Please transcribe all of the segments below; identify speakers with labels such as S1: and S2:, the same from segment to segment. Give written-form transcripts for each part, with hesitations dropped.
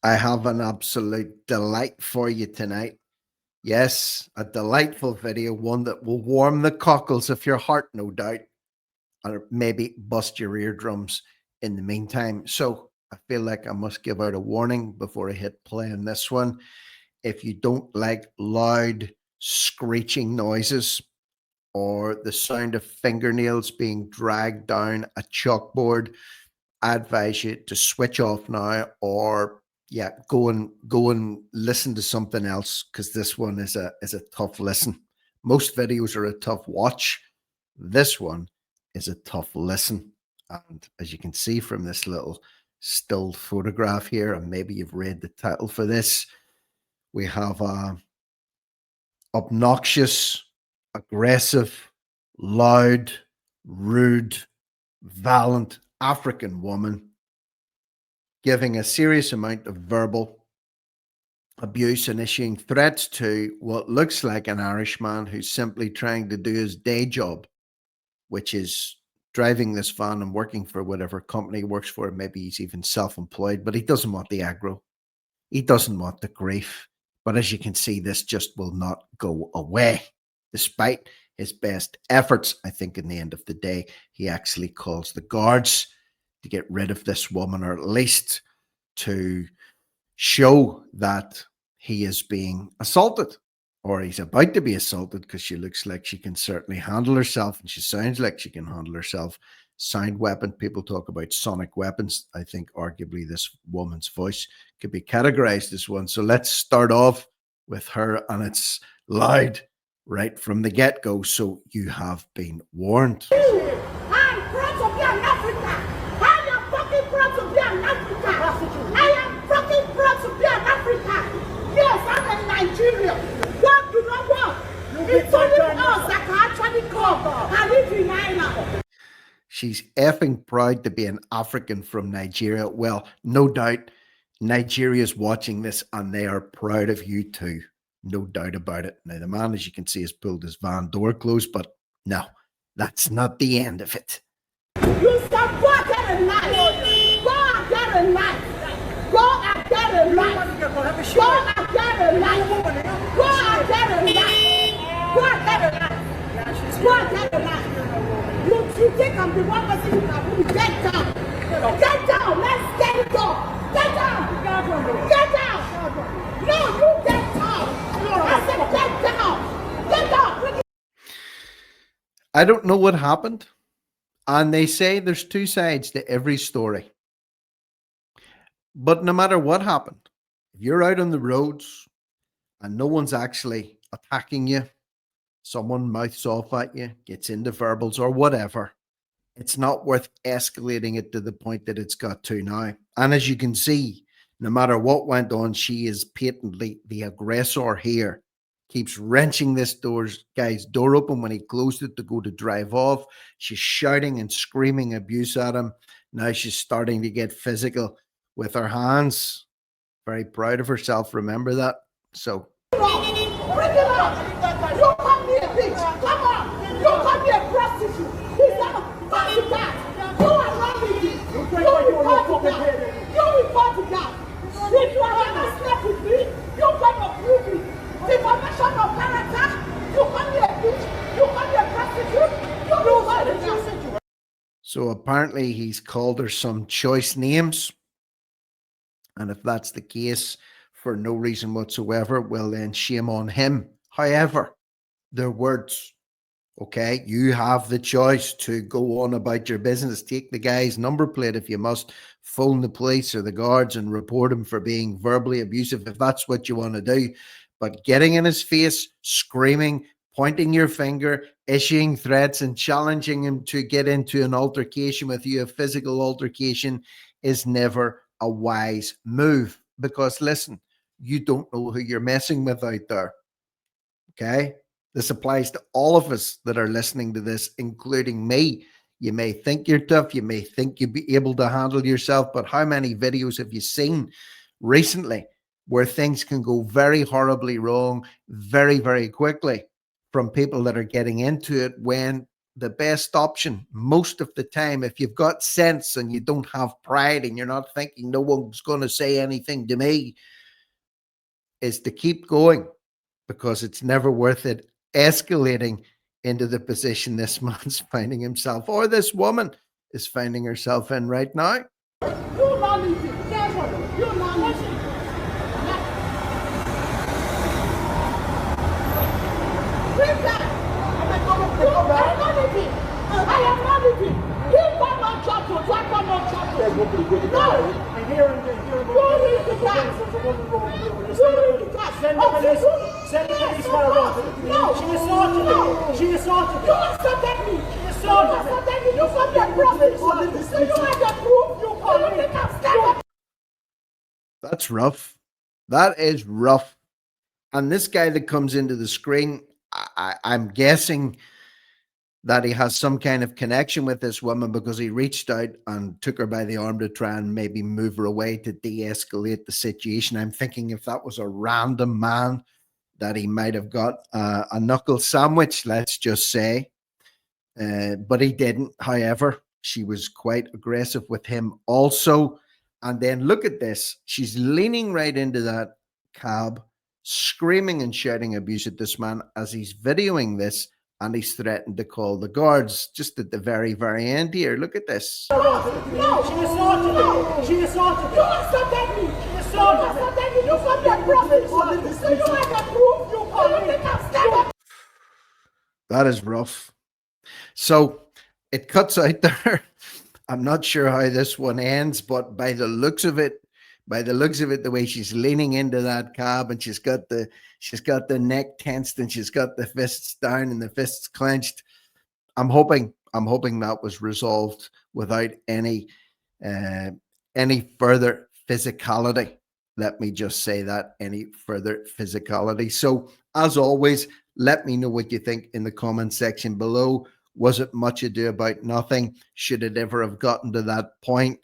S1: I have an absolute delight for you tonight. Yes, a delightful video, one that will warm the cockles of your heart, no doubt, or maybe bust your eardrums in the meantime. So I feel like I must give out a warning before I hit play on this one. If you don't like loud, screeching noises or the sound of fingernails being dragged down a chalkboard, I advise you to switch off now, or yeah, go and listen to something else, because this one is a tough listen. Most videos are a tough watch. This one is a tough listen. And as you can see from this little still photograph here, and maybe you've read the title for this, we have a obnoxious, aggressive, loud, rude, violent African woman giving a serious amount of verbal abuse and issuing threats to what looks like an Irishman who's simply trying to do his day job, which is driving this van and working for whatever company he works for. Maybe he's even self-employed, but he doesn't want the aggro. He doesn't want the grief. But as you can see, this just will not go away. Despite his best efforts, I think in the end of the day, he actually calls the guards to get rid of this woman, or at least to show that he is being assaulted, or he's about to be assaulted, because she looks like she can certainly handle herself, and she sounds like she can handle herself. Sound weapon. People talk about sonic weapons. I think arguably this woman's voice could be categorized as one. So let's start off with her, and it's loud right from the get-go. So you have been warned.
S2: I'm proud to be an African. I am fucking proud to be an African. I am fucking proud to be an African. Yes, I'm in Nigeria. What do not want? It's only us that can actually come. I live in Ireland.
S1: She's effing proud to be an African from Nigeria. Well, no doubt Nigeria's watching this and they are proud of you too. No doubt about it. Now, the man, as you can see, has pulled his van door closed, but no, that's not the end of it.
S2: You support a life. Go and get a life. Go and get a life. Go and get a life. Go and get a life. Go and get a life. Go and get a life. You think I'm the one person who can move? Get down. Get down. Let's get it done. Get down. Get down. No, you get down. I said get down. Get down.
S1: I don't know what happened. And they say there's two sides to every story. But no matter what happened, if you're out on the roads and no one's actually attacking you, someone mouths off at you, gets into verbals or whatever, it's not worth escalating it to the point that it's got to now. And as you can see, no matter what went on, she is patently the aggressor here. Keeps wrenching this guy's door open when he closed it to go to drive off. She's shouting and screaming abuse at him. Now she's starting to get physical with her hands. Very proud of herself, remember that. So
S2: Bring it on! You come here, bitch! Come on! You come here, prostitute! He's not fucking that! You are wrong with it! You report that! You report that! If you are ever slept with me, you come up with me! Defamation of character! You come here, bitch! You come here, prostitute! You report that!
S1: So apparently he's called her some choice names. And if that's the case, for no reason whatsoever, well then shame on him. However, they're words. Okay, you have the choice to go on about your business. Take the guy's number plate if you must, phone the police or the guards and report him for being verbally abusive if that's what you want to do. But getting in his face, screaming, pointing your finger, issuing threats and challenging him to get into an altercation with you, a physical altercation, is never a wise move. Because listen, you don't know who you're messing with out there. Okay? This applies to all of us that are listening to this, including me. You may think you're tough. You may think you'll be able to handle yourself. But how many videos have you seen recently where things can go very horribly wrong very, very quickly from people that are getting into it when the best option most of the time, if you've got sense and you don't have pride and you're not thinking no one's going to say anything to me, is to keep going, because it's never worth it escalating into the position this man's finding himself, or this woman is finding herself in right now.
S2: You not leave it. You not leave it. Bring that. I am not leaving. I am not leaving. You come on chapel. I come on chapel. No.
S3: And here and there.
S2: You read the tax. You read the tax.
S3: Send the police car around.
S2: No.
S3: She assaulted me. She assaulted me.
S2: You assaulted me.
S3: She assaulted me.
S2: You from the prostitution. So you have the proof. You think I'm standing.
S1: That's rough. That is rough. And this guy that comes into the screen, I'm guessing that he has some kind of connection with this woman, because he reached out and took her by the arm to try and maybe move her away to de-escalate the situation. I'm thinking if that was a random man, that he might have got a knuckle sandwich, let's just say. But he didn't. However, she was quite aggressive with him also. And then look at this. She's leaning right into that cab, screaming and shouting abuse at this man as he's videoing this, and he's threatened to call the guards just at the very, very end here. Look at this.
S2: No.
S3: She assaulted me. She assaulted me.
S2: You assaulted me.
S3: She assaulted me.
S2: You from the prostitution. So you have the proof. You think I'm standing.
S1: That is rough. So it cuts out there. I'm not sure how this one ends, but by the looks of it, the way she's leaning into that cab, and she's got the neck tensed, and she's got the fists down and the fists clenched. I'm hoping that was resolved without any further physicality. Let me just say that, any further physicality. So as always, let me know what you think in the comment section below. Was it much ado about nothing? Should it ever have gotten to that point?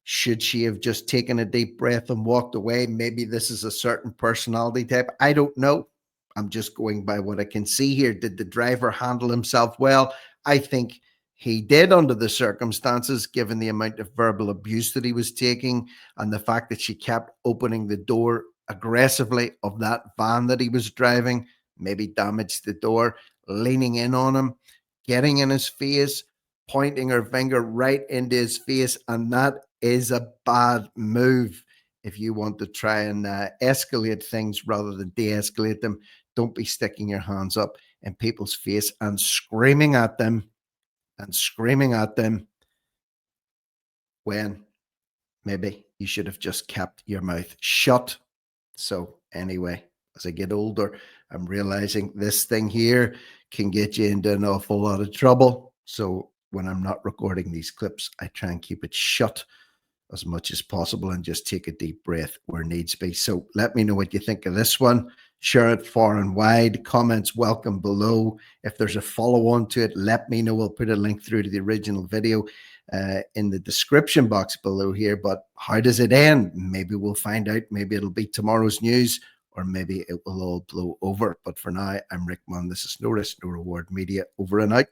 S1: Should she have just taken a deep breath and walked away? Maybe this is a certain personality type. I don't know. I'm just going by what I can see here. Did the driver handle himself well? I think he did under the circumstances, given the amount of verbal abuse that he was taking and the fact that she kept opening the door aggressively of that van that he was driving, maybe damaged the door, leaning in on him, getting in his face, pointing her finger right into his face. And that is a bad move. If you want to try and escalate things rather than de-escalate them, don't be sticking your hands up in people's face and screaming at them when maybe you should have just kept your mouth shut. So anyway, as I get older, I'm realizing this thing here can get you into an awful lot of trouble. So when I'm not recording these clips, I try and keep it shut as much as possible and just take a deep breath where needs be. So let me know what you think of this one. Share it far and wide. Comments welcome below. If there's a follow-on to it, let me know. We'll put a link through to the original video in the description box below here. But how does it end? Maybe we'll find out. Maybe it'll be tomorrow's news, or maybe it will all blow over. But for now, I'm Rick Munn. This is No Risk, No Reward Media. Over and out.